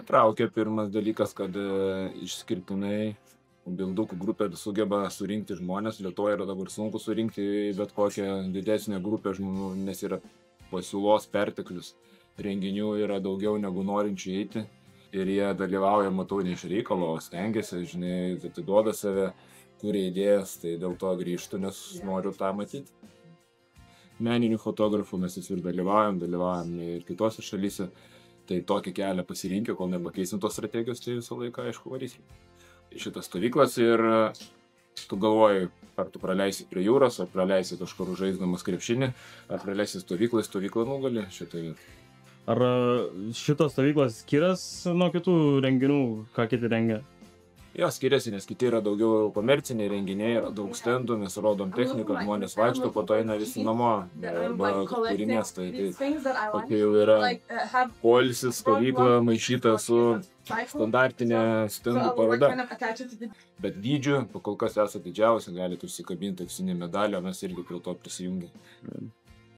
Patraukė pirmas dalykas, kad išskirtinai bildukų grupė sugeba surinkti žmonės. Lietuvoje yra dabar sunku surinkti bet kokią didesnę grupę žmonių, nes yra pasiūlos perteklius. Renginių yra daugiau negu norinčių eiti. Ir jie dalyvauja, matau, ne iš reikalo, stengiasi, žinai, atiduoda save, kuria idėjas, tai dėl to grįžtu, nes noriu tą matyti. Meninių fotografų mes visur dalyvaujam ir kitose šalyse. Tai tokį kelią pasirinkę, kol nepakeisim tos strategijos, tai visą laiką, aišku, varysim. Šitas stovyklas ir tu galvoji, ar tu praleisi prie jūros, ar praleisi kažkur žaisdamas krepšinį, ar praleisi stovyklą nugali šitą vietą. Ar šitos stovyklos skiriasi nuo kitų renginių, ką kiti rengia? Jo, skiriasi, nes kiti yra daugiau komerciniai renginiai, yra daug stendų, mes rodom techniką, žmonės vaikšto, po to eina visi namo, arba kūrinės, tai tokia jau yra poilsis, stovykla maišyta su standartinė stendų paroda. Bet dydžiu, kol kas esate didžiausi, galite užsikabinti auksinį medalį, o mes irgi prie to prisijungėme.